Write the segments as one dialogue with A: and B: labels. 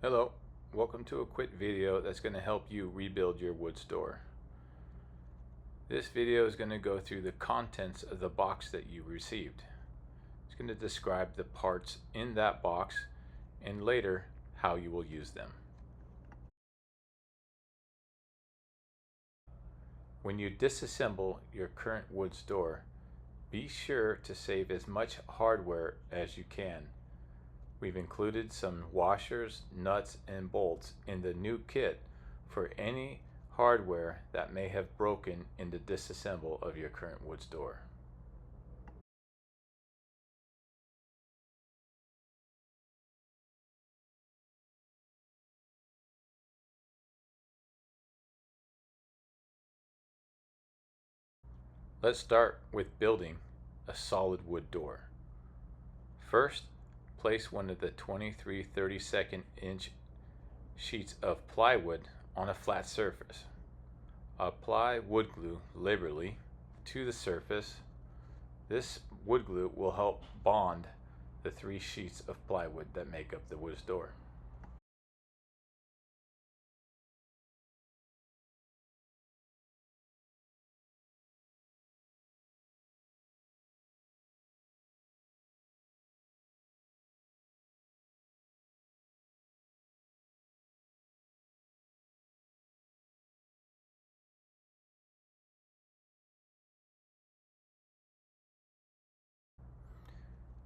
A: Hello, welcome to a quick video that's going to help you rebuild your wood store. This video is going to go through the contents of the box that you received. It's going to describe the parts in that box and later how you will use them. When you disassemble your current wood store, be sure to save as much hardware as you can. We've included some washers, nuts, and bolts in the new kit for any hardware that may have broken in the disassemble of your current wood store. Let's start with building a solid wood door. First, place one of the 23/32 inch sheets of plywood on a flat surface. Apply wood glue liberally to the surface. This wood glue will help bond the 3 sheets of plywood that make up the wood door.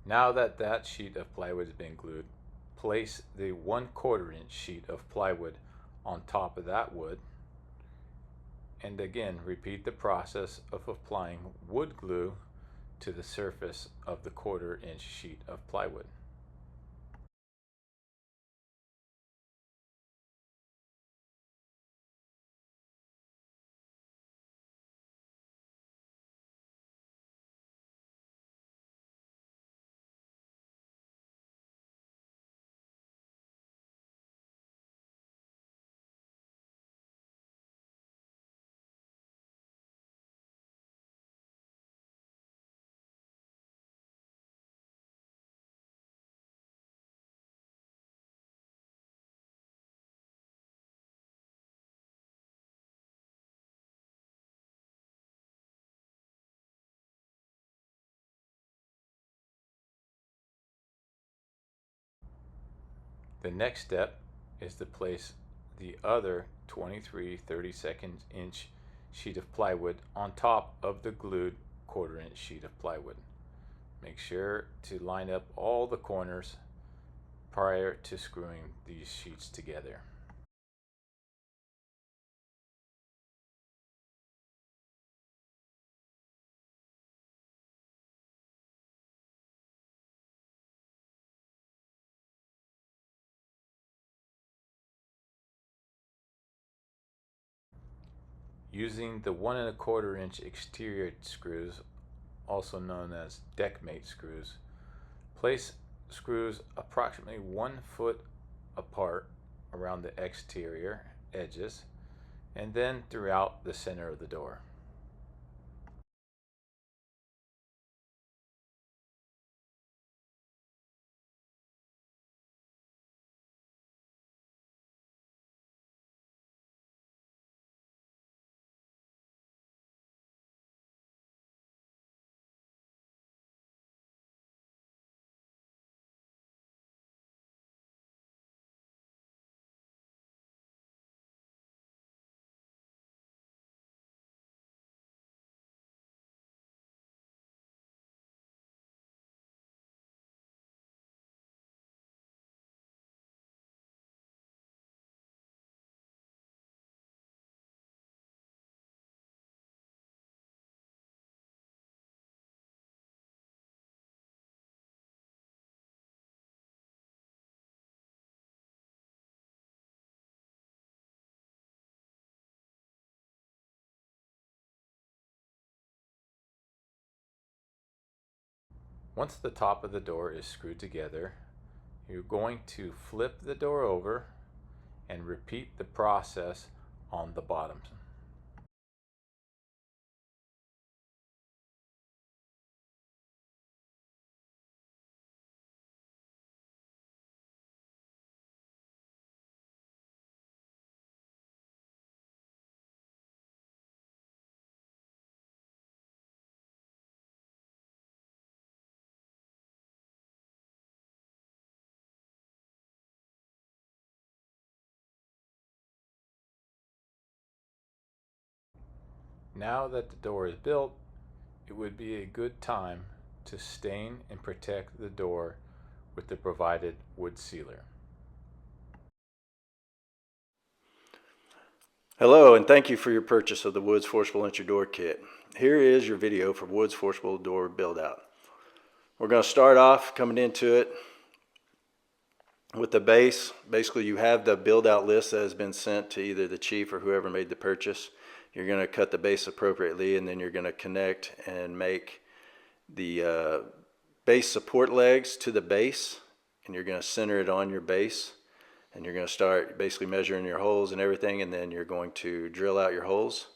A: Now that that sheet of plywood has been glued, place the 1/4 inch sheet of plywood on top of that wood, and again repeat the process of applying wood glue to the surface of the 1/4 inch sheet of plywood. The next step is to place the other 23/32 inch sheet of plywood on top of the glued 1/4 inch sheet of plywood. Make sure to line up all the corners prior to screwing these sheets together. Using the 1 1/4 inch exterior screws, also known as deckmate screws, place screws approximately 1 foot apart around the exterior edges and then throughout the center of the door. Once the top of the door is screwed together, you're going to flip the door over and repeat the process on the bottom. Now that the door is built, it would be a good time to stain and protect the door with the provided wood sealer.
B: Hello, and thank you for your purchase of the Woods Forcible Entry Door Kit. Here is your video for Woods Forcible Door Build Out. We're going to start off coming into it with the base. Basically, you have the build out list that has been sent to either the chief or whoever made the purchase. You're going to cut the base appropriately, and then you're going to connect and make the base support legs to the base, and you're going to center it on your base. And you're going to start basically measuring your holes and everything, and then you're going to drill out your holes.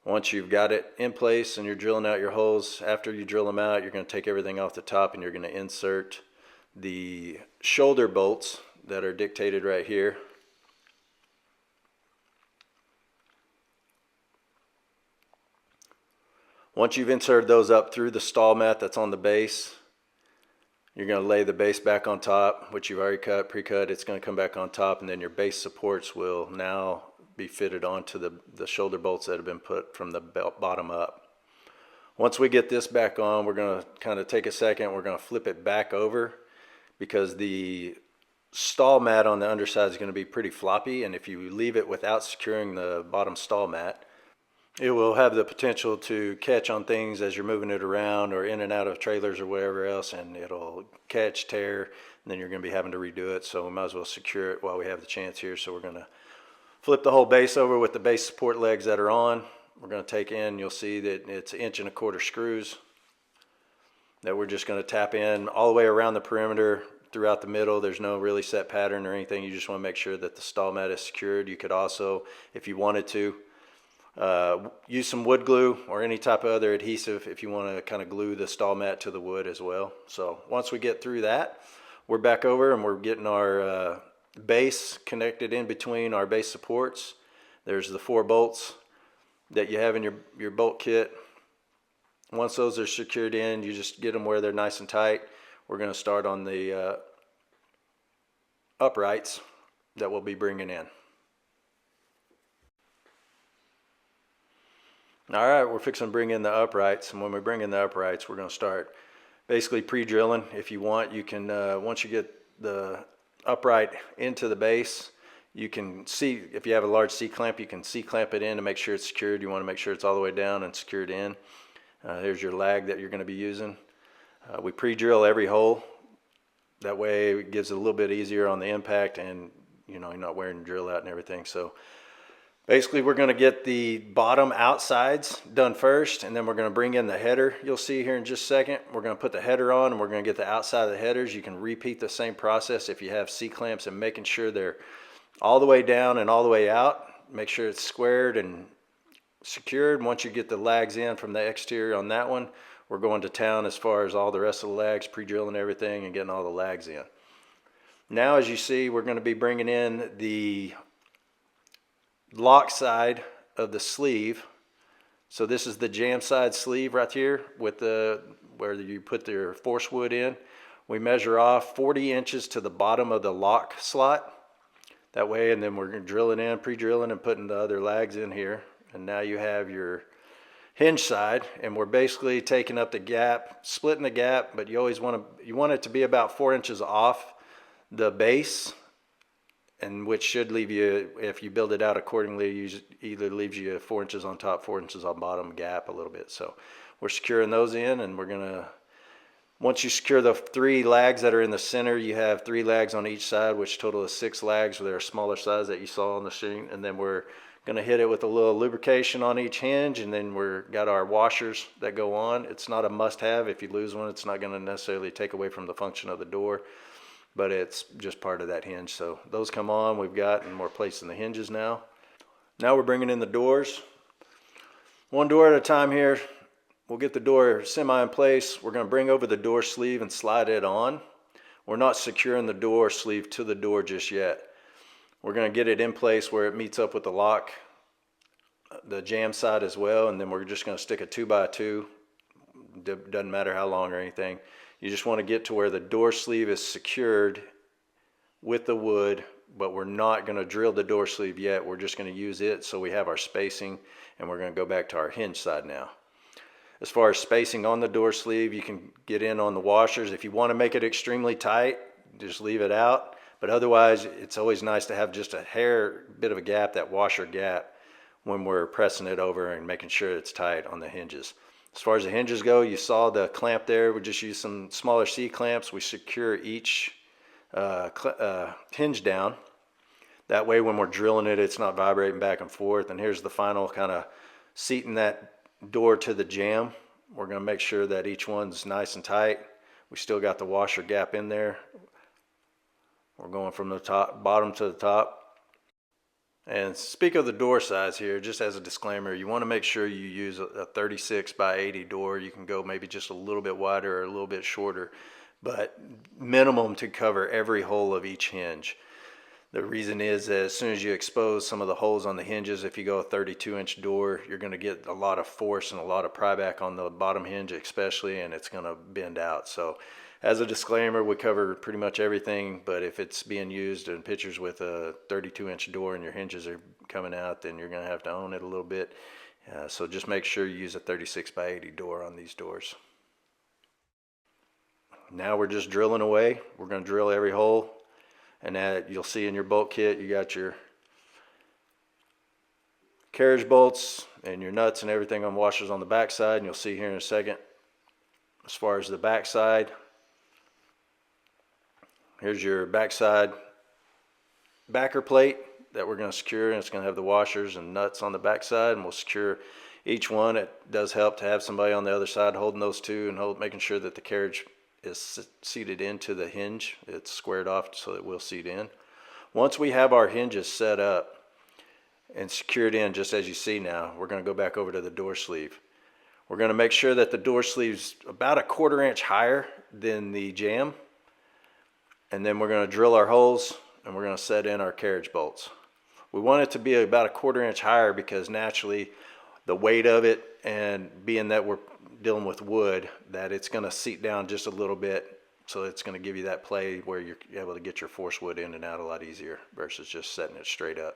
B: Once you've got it in place and you're drilling out your holes, after you drill them out, you're going to take everything off the top and you're going to insert the shoulder bolts that are dictated right here. Once you've inserted those up through the stall mat that's on the base, you're going to lay the base back on top, which you've already cut, pre-cut. It's going to come back on top, and then your base supports will now be fitted onto the shoulder bolts that have been put from the bottom up. Once we get this back on, we're going to kind of take a second. We're going to flip it back over because the stall mat on the underside is going to be pretty floppy, and if you leave it without securing the bottom stall mat, it will have the potential to catch on things as you're moving it around or in and out of trailers or whatever else, and it'll catch, tear, and then you're going to be having to redo it. So we might as well secure it while we have the chance here. So we're going to flip the whole base over with the base support legs that are on. We're going to take in, you'll see that it's 1.25 inch screws that we're just going to tap in all the way around the perimeter throughout the middle. There's no really set pattern or anything. You just want to make sure that the stall mat is secured. You could also, if you wanted to, use some wood glue or any type of other adhesive if you want to kind of glue the stall mat to the wood as well. So once we get through that, we're back over and we're getting our base connected in between our base supports. There's the 4 bolts that you have in your bolt kit. Once those are secured in, you just get them where they're nice and tight. We're going to start on the uprights that we'll be bringing in. All right, we're fixing to bring in the uprights, and when we bring in the uprights, we're going to start basically pre-drilling. If you want, you can, once you get the upright into the base, you can see, if you have a large C-clamp, you can C-clamp it in to make sure it's secured. You want to make sure it's all the way down and secured in. Here's your lag that you're going to be using. We pre-drill every hole. That way it gives it a little bit easier on the impact, and you know, you're not wearing the drill out and everything. So basically, we're going to get the bottom outsides done first, and then we're going to bring in the header. You'll see here in just a second. We're going to put the header on, and we're going to get the outside of the headers. You can repeat the same process if you have C-clamps, and making sure they're all the way down and all the way out. Make sure it's squared and secured. Once you get the lags in from the exterior on that one, we're going to town as far as all the rest of the lags, pre-drilling everything and getting all the lags in. Now, as you see, we're going to be bringing in the lock side of the sleeve. So this is the jam side sleeve right here with the where you put your force wood in. We measure off 40 inches to the bottom of the lock slot that way, and then we're going to drill it in, pre-drilling and putting the other lags in here. And now you have your hinge side, and we're basically taking up the gap, splitting the gap, but you always want it to be about 4 inches off the base, and which should leave you, if you build it out accordingly, either leaves you 4 inches on top, 4 inches on bottom gap a little bit. So we're securing those in, and we're gonna, once you secure the 3 lags that are in the center, you have 3 lags on each side, which total is 6 lags. They're smaller size that you saw on the sheet, and then we're gonna hit it with a little lubrication on each hinge, and then we're got our washers that go on. It's not a must-have. If you lose one, it's not gonna necessarily take away from the function of the door, but it's just part of that hinge. So those come on, we've got, and we're placing the hinges now. Now we're bringing in the doors. One door at a time here. We'll get the door semi in place. We're going to bring over the door sleeve and slide it on. We're not securing the door sleeve to the door just yet. We're going to get it in place where it meets up with the lock, the jam side as well, and then we're just going to stick a 2x2. Doesn't matter how long or anything. You just want to get to where the door sleeve is secured with the wood but we're not going to drill the door sleeve yet. We're just going to use it so we have our spacing, and we're going to go back to our hinge side now. As far as spacing on the door sleeve, you can get in on the washers. If you want to make it extremely tight, just leave it out. But otherwise, it's always nice to have just a hair bit of a gap, that washer gap, when we're pressing it over and making sure it's tight on the hinges. As far as the hinges go, you saw the clamp there. We just use some smaller C-clamps. We secure each hinge down. That way when we're drilling it, it's not vibrating back and forth. And here's the final kind of seating that door to the jamb. We're going to make sure that each one's nice and tight. We still got the washer gap in there. We're going from the top, bottom to the top. And speak of the door size here, just as a disclaimer, you want to make sure you use a 36 by 80 door. You can go maybe just a little bit wider or a little bit shorter, but minimum to cover every hole of each hinge. The reason is that as soon as you expose some of the holes on the hinges, if you go a 32-inch door, you're going to get a lot of force and a lot of pryback on the bottom hinge especially, and it's going to bend out. So as a disclaimer, we cover pretty much everything, but if it's being used in pictures with a 32-inch door and your hinges are coming out, then you're going to have to own it a little bit. So just make sure you use a 36 by 80 door on these doors. Now we're just drilling away. We're going to drill every hole, and that you'll see in your bolt kit, you got your carriage bolts and your nuts and everything on washers on the back side, and you'll see here in a second. As far as the back side, here's your backside backer plate that we're going to secure, and it's going to have the washers and nuts on the backside, and we'll secure each one. It does help to have somebody on the other side holding those two and making sure that the carriage is seated into the hinge. It's squared off so it will seat in. Once we have our hinges set up and secured in just as you see now, we're going to go back over to the door sleeve. We're going to make sure that the door sleeve's about a 1/4 inch higher than the jamb. And then we're going to drill our holes and we're going to set in our carriage bolts. We want it to be about a 1/4 inch higher because naturally the weight of it, and being that we're dealing with wood, that it's going to seat down just a little bit. So it's going to give you that play where you're able to get your force wood in and out a lot easier versus just setting it straight up.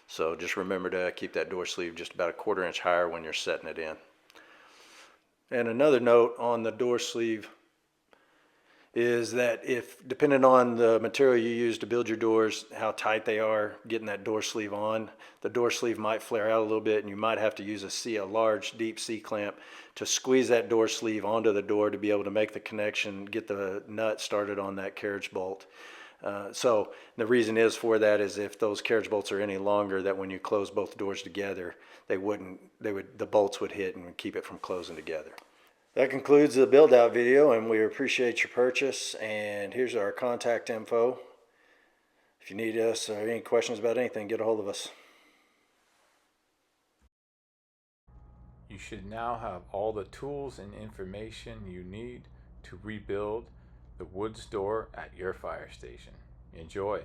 B: So just remember to keep that door sleeve just about a 1/4 inch higher when you're setting it in. And another note on the door sleeve is that if, depending on the material you use to build your doors, how tight they are, getting that door sleeve on, the door sleeve might flare out a little bit, and you might have to use a large deep C-clamp to squeeze that door sleeve onto the door to be able to make the connection, get the nut started on that carriage bolt. So the reason is for that is if those carriage bolts are any longer, that when you close both doors together, the bolts would hit and would keep it from closing together. That concludes the build out video, and we appreciate your purchase, and here's our contact info. If you need us or any questions about anything, get a hold of us.
A: You should now have all the tools and information you need to rebuild the woods door at your fire station. Enjoy.